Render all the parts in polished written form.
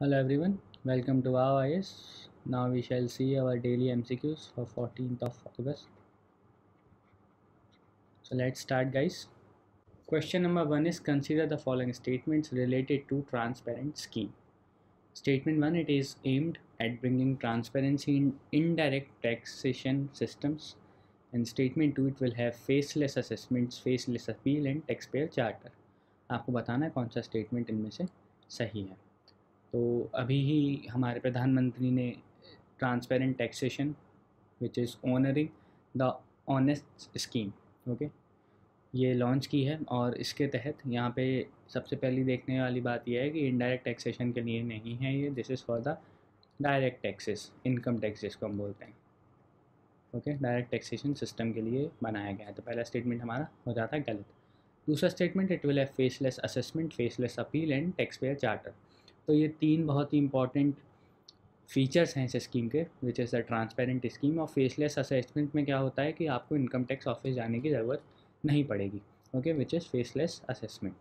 Hello everyone, welcome to our IS. Now we shall see our daily MCQs for 14th of August. So let's start guys. Question number 1 is consider the following statements related to transparent scheme. Statement 1, it is aimed at bringing transparency in indirect taxation systems. And statement 2, it will have faceless assessments, faceless appeal and taxpayer charter. आपको बताना है कौन सा statement इनमें से सही है। तो अभी ही हमारे प्रधानमंत्री ने transparent taxation which is honouring the honest scheme okay ये लॉन्च की है। और इसके तहत यहाँ पे सबसे पहली देखने वाली बात यह है कि इनडायरेक्ट टैक्सेशन के लिए नहीं है ये, this is for the direct taxes, income taxes को हम बोलते हैं। ओके डायरेक्ट टैक्सेशन सिस्टम के लिए बनाया गया है। तो पहला स्टेटमेंट हमारा हो जाता है गलत। दूसरा statement, it will have faceless assessment, faceless appeal and tax payer charter. तो ये तीन बहुत ही इंपॉर्टेंट फीचर्स हैं इस स्कीम के, which is the transparent scheme. और फेसलेस असेसमेंट में क्या होता है कि आपको इनकम टैक्स ऑफिस जाने की ज़रूरत नहीं पड़ेगी। Okay which is faceless assessment,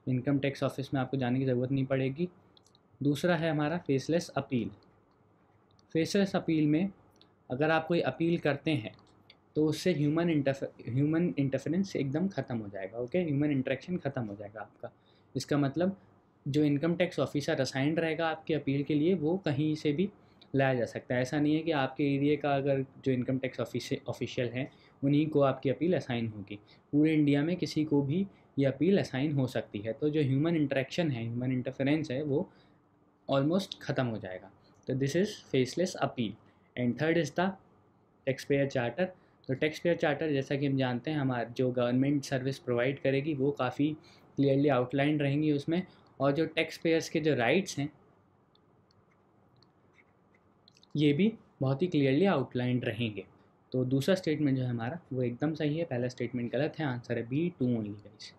income tax office में आपको जाने की ज़रूरत नहीं पड़ेगी। दूसरा है हमारा फेसलेस अपील। फेसलेस अपील में अगर आप कोई अपील करते हैं तो उससे ह्यूमन इंटरफेरेंस एकदम ख़त्म हो जाएगा। ओके ह्यूमन इंटरेक्शन ख़त्म हो जाएगा आपका। इसका मतलब जो इनकम टैक्स ऑफिसर असाइंड रहेगा आपकी अपील के लिए वो कहीं से भी लाया जा सकता है। ऐसा नहीं है कि आपके एरिया का अगर जो इनकम टैक्स ऑफिशियल हैं उन्हीं को आपकी अपील असाइन होगी। पूरे इंडिया में किसी को भी ये अपील असाइन हो सकती है। तो जो ह्यूमन इंटरेक्शन है, ह्यूमन इंटरफेरेंस है, वो ऑलमोस्ट ख़त्म हो जाएगा। तो this is faceless appeal. And third is the tax payer charter. तो टैक्स पेयर चार्टर जैसा कि हम जानते हैं हमारे जो गवर्नमेंट सर्विस प्रोवाइड करेगी वो काफ़ी क्लियरली आउटलाइन रहेंगी उसमें, और जो टैक्स पेयर्स के जो राइट्स हैं ये भी बहुत ही क्लियरली आउटलाइंड रहेंगे। तो दूसरा स्टेटमेंट जो है हमारा वो एकदम सही है, पहला स्टेटमेंट गलत है। आंसर है B, two only guys.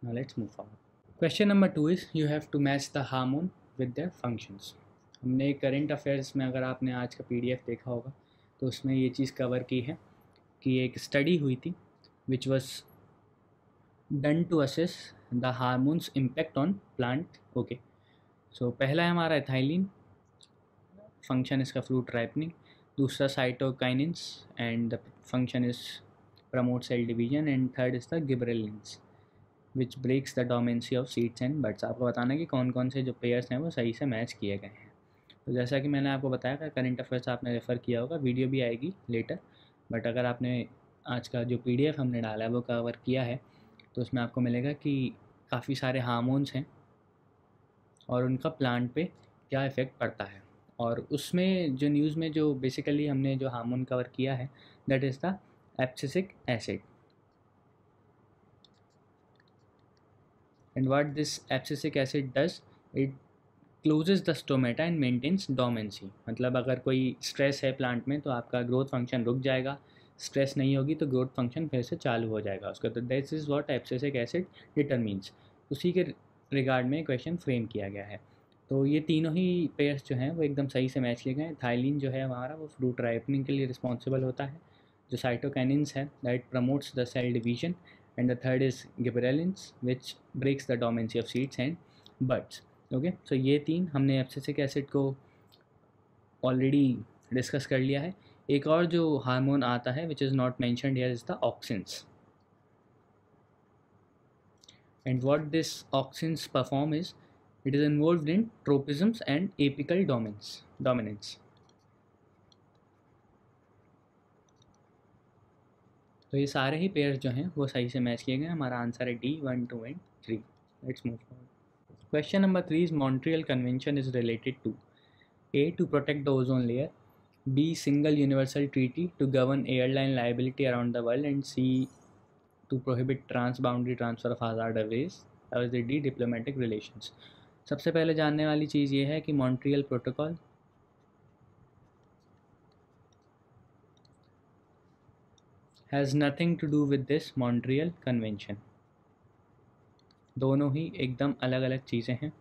Now let's move forward. Question number 2 is you have to match the hormone with their functions. हमने करंट अफेयर्स में अगर आपने आज का पीडीएफ देखा होगा तो उसमें ये चीज़ कवर की है कि एक स्टडी हुई थी which was done to assess the hormones impact on plant. Okay so पहला है हमारा एथाइलिन, फंक्शन इसका फ्रूट राइपनिंग। दूसरा cytokinins and the function is promote cell division. And third is the gibberellins which breaks the dormancy of seeds and birds. आपको बताना है कि कौन कौन से जो पेयर्स हैं वो सही से मैच किए गए हैं। तो जैसा कि मैंने आपको बताया था करंट अफेयर्स आपने रेफ़र किया होगा, वीडियो भी आएगी लेटर, बट अगर आपने आज का जो पीडीएफ हमने डाला है वो कवर किया है तो उसमें आपको मिलेगा कि काफ़ी सारे हार्मोन्स हैं और उनका प्लांट पे क्या इफ़ेक्ट पड़ता है। और उसमें जो न्यूज़ में जो बेसिकली हमने जो हार्मोन कवर किया है that is the abscisic acid. And what this abscisic acid does, it closes the stomata and maintains dormancy. मतलब अगर कोई स्ट्रेस है प्लांट में तो आपका ग्रोथ फंक्शन रुक जाएगा, स्ट्रेस नहीं होगी तो ग्रोथ फंक्शन फिर से चालू हो जाएगा उसका। तो this is what abscisic acid determines. उसी के रिगार्ड में क्वेश्चन फ्रेम किया गया है। तो ये तीनों ही पेयर्स जो हैं वो एकदम सही से मैच किए गए हैं। थाइलिन जो है हमारा वो फ्रूट राइपनिंग के लिए रिस्पॉन्सिबल होता है। जो साइटोकाइनिन्स है that promotes the cell division. And the third is gibberellins which breaks the dormancy of seeds and birds. Okay so ये तीन हमने एब्सिसिक एसिड को ऑलरेडी डिस्कस कर लिया है। एक और जो हार्मोन आता है which is not mentioned here is the auxins. And what this auxins perform is it is involved in tropisms and apical dominance. तो ये सारे ही पेयर्स जो हैं वो सही से मैच किए गए। हमारा आंसर है D, 1, 2 and 3। Let's move forward. Question number 3 is Montreal convention is related to A. To protect the ozone layer, B. Single universal treaty to govern airline liability around the world, and C. To prohibit transboundary transfer of hazardous waste, और D. Diplomatic relations। सबसे पहले जानने वाली चीज़ ये है कि Montreal protocol has nothing to do with this Montreal convention. दोनों ही एकदम अलग अलग चीज़ें हैं।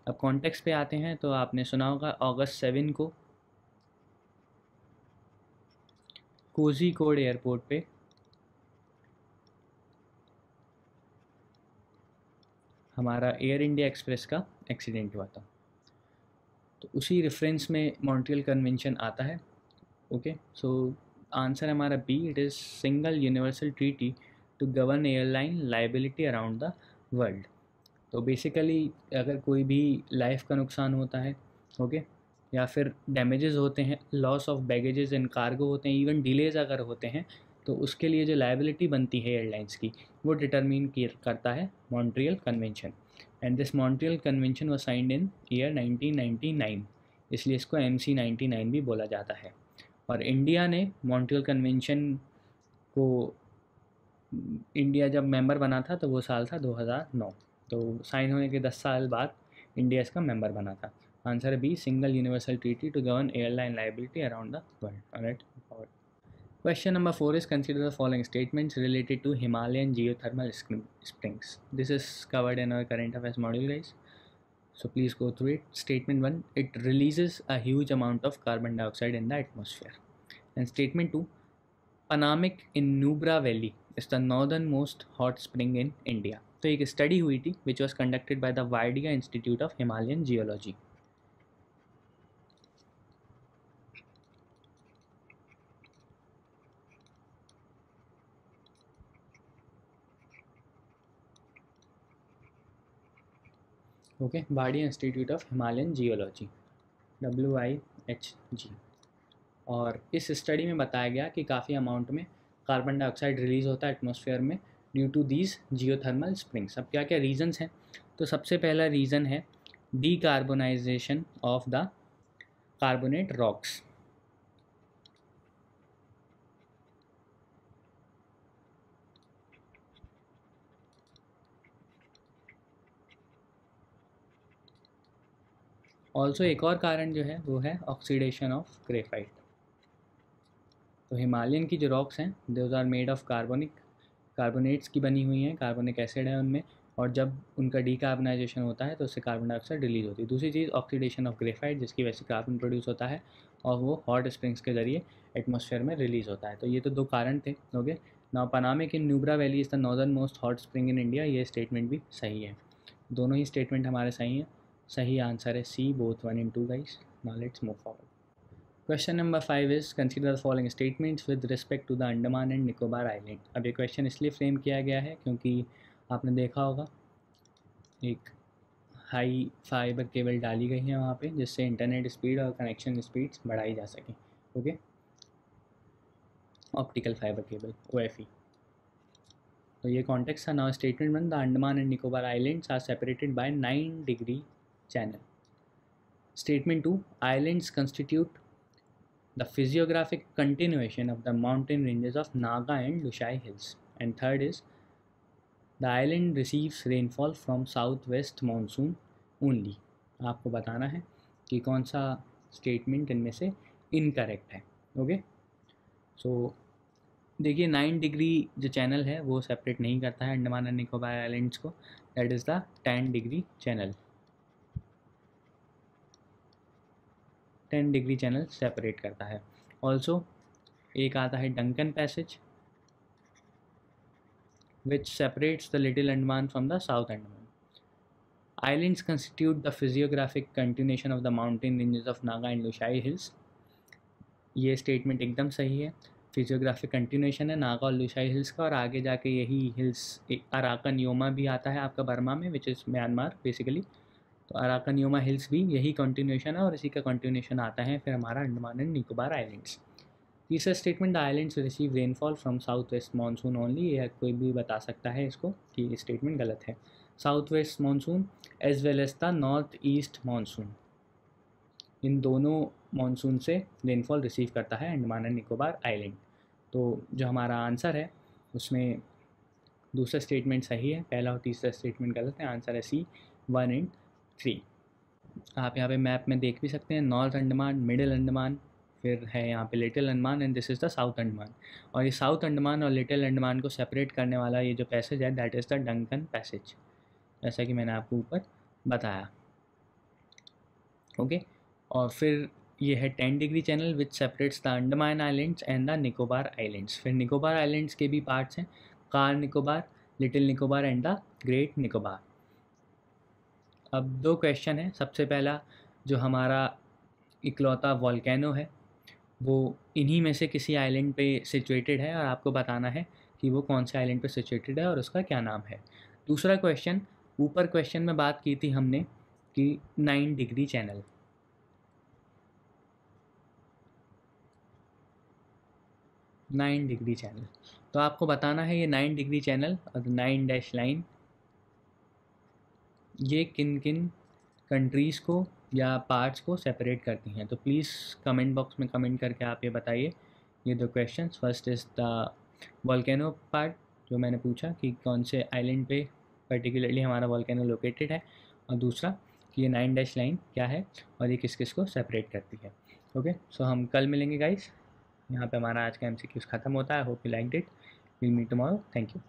अब कॉन्टेक्स्ट पे आते हैं तो आपने सुना होगा अगस्त 7 को कोझिकोड एयरपोर्ट पे हमारा एयर इंडिया एक्सप्रेस का एक्सीडेंट हुआ था। तो उसी रेफरेंस में मॉन्ट्रियल कन्वेंशन आता है। ओके, सो आंसर हमारा B, it is single universal treaty to govern airline liability around the world. तो बेसिकली अगर कोई भी लाइफ का नुकसान होता है, ओके, या फिर डैमेजेस होते हैं, loss of baggages in cargo होते हैं, इवन डिलेज अगर होते हैं, तो उसके लिए जो लाइबिलिटी बनती है एयरलाइंस की, वो डिटरमिन करता है Montreal convention. And this Montreal convention was signed in year 1999, इसलिए इसको MC99 भी बोला जाता है। और इंडिया ने मॉन्ट्रियल कन्वेंशन को, इंडिया जब मेंबर बना था तो वो साल था 2009, तो साइन होने के 10 साल बाद इंडिया इसका मेंबर बना था। Answer B, single universal treaty to govern airline liability around the world. Alright, question number 4 is consider the following statements related to Himalayan geothermal springs. This is covered in our current affairs module, guys, so please go through it. Statement 1, it releases a huge amount of carbon dioxide in the atmosphere. And statement 2, Panamic in Nubra Valley is the northernmost hot spring in India. तो एक study हुई थी which was conducted by the Waidia Institute of Himalayan Geology. Okay, Wadia institute of Himalayan geology, WIHG। और इस study में बताया गया कि काफ़ी अमाउंट में कार्बन डाइऑक्साइड रिलीज़ होता है एटमॉस्फेयर में due to these geothermal springs. अब क्या क्या रीजंस हैं? तो सबसे पहला रीज़न है decarbonisation of the carbonate rocks. Also एक और कारण जो है वो है ऑक्सीडेशन ऑफ ग्रेफाइट। तो हिमालयन की जो रॉक्स हैं those are made of carbonates की बनी हुई हैं, कार्बोनिक एसिड है उनमें, और जब उनका डीकार्बनाइजेशन होता है तो उससे कार्बन डाइऑक्साइड रिलीज होती है। दूसरी चीज़ ऑक्सीडेशन ऑफ ग्रेफाइट, जिसकी वजह से कार्बन प्रोड्यूस होता है और वो हॉट स्प्रिंग्स के जरिए एटमॉस्फेयर में रिलीज होता है। तो ये तो दो कारण थे। Okay, now Panamik in Nubra valley is the northern most hot spring in India, ये स्टेटमेंट भी सही है। दोनों ही स्टेटमेंट हमारे सही हैं। सही आंसर है C, both 1 and 2, guys. Now let's move forward. Question number 5 is consider the following statements with respect to the Andaman and Nicobar island. अब ये क्वेश्चन इसलिए फ्रेम किया गया है क्योंकि आपने देखा होगा एक हाई फाइबर केबल डाली गई है वहाँ पे, जिससे इंटरनेट स्पीड और कनेक्शन स्पीड्स बढ़ाई जा सकें। Okay, optical fibre cable, OFE। तो ये कॉन्टेक्स्ट था। Now statement 1, the Andaman and Nicobar islands are separated by 9 degree channel. Statement 2, islands constitute the physiographic continuation of the mountain ranges of Naga and Lushai hills. And third is, the island receives rainfall from southwest monsoon only. आपको बताना है कि कौन सा statement इनमें से incorrect है। Okay, सो देखिए 9 डिग्री जो चैनल है वो सेपरेट नहीं करता है अंडमान एंड निकोबार आइलैंड्स को, that is the 10 degree channel. 10 degree channel separate करता है। ऑल्सो एक आता है Duncan passage which separates the little Andaman from the south Andaman. Islands constitute the physiographic continuation of the mountain ranges of Naga and Lushai hills. ये statement एकदम सही है। Physiographic continuation है नागा और लुशाई हिल्स का, और आगे जाके यही हिल्स अराकन योमा भी आता है आपका बर्मा में, विच इज़ म्यांमार बेसिकली। तो अराकन योमा हिल्स भी यही कंटिन्यूएशन है, और इसी का कंटिन्यूएशन आता है फिर हमारा अंडमान एंड निकोबार आइलैंड्स। तीसरा statement, the islands receive rainfall from south west monsoon only. यह कोई भी बता सकता है इसको कि ये स्टेटमेंट गलत है। South west monsoon as well as the north east monsoon, इन दोनों मानसून से रेनफॉल रिसीव करता है अंडमान एंड निकोबार आइलैंड। तो जो हमारा आंसर है उसमें दूसरा स्टेटमेंट सही है, पहला और तीसरा स्टेटमेंट गलत है। आंसर है सी, 1 and 3। आप यहाँ पे मैप में देख भी सकते हैं, नॉर्थ अंडमान, मिडिल अंडमान, फिर है यहाँ पे little Andaman, and this is the south Andaman. और ये साउथ अंडमान और लिटिल अंडमान को सेपरेट करने वाला ये जो पैसेज है that is the Duncan passage, जैसा कि मैंने आपको ऊपर बताया। ओके, और फिर ये है 10 degree channel which separates the Andaman islands and the Nicobar islands. फिर निकोबार आइलैंड्स के भी पार्ट्स हैं, car Nicobar, little Nicobar and the great Nicobar. अब दो क्वेश्चन है। सबसे पहला जो हमारा इकलौता वॉल्केनो है वो इन्हीं में से किसी आइलैंड पे सिचुएटेड है, और आपको बताना है कि वो कौन से आइलैंड पे सिचुएटेड है और उसका क्या नाम है। दूसरा क्वेश्चन, ऊपर क्वेश्चन में बात की थी हमने कि 9 डिग्री चैनल, 9 डिग्री चैनल, तो आपको बताना है ये 9 डिग्री चैनल और 9 डैश लाइन ये किन किन कंट्रीज़ को या पार्ट्स को सेपरेट करती हैं। तो प्लीज़ कमेंट बॉक्स में कमेंट करके आप ये बताइए ये दो questions. First is the volcano part, जो मैंने पूछा कि कौन से आइलैंड पे पर्टिकुलरली हमारा वॉल्केनो लोकेटेड है, और दूसरा कि ये 9 डैश लाइन क्या है और ये किस किस को सेपरेट करती है। ओके, सो हम कल मिलेंगे गाइस। यहाँ पे हमारा आज का MCQs ख़त्म होता है। Hope you liked it. Will meet tomorrow. Thank you.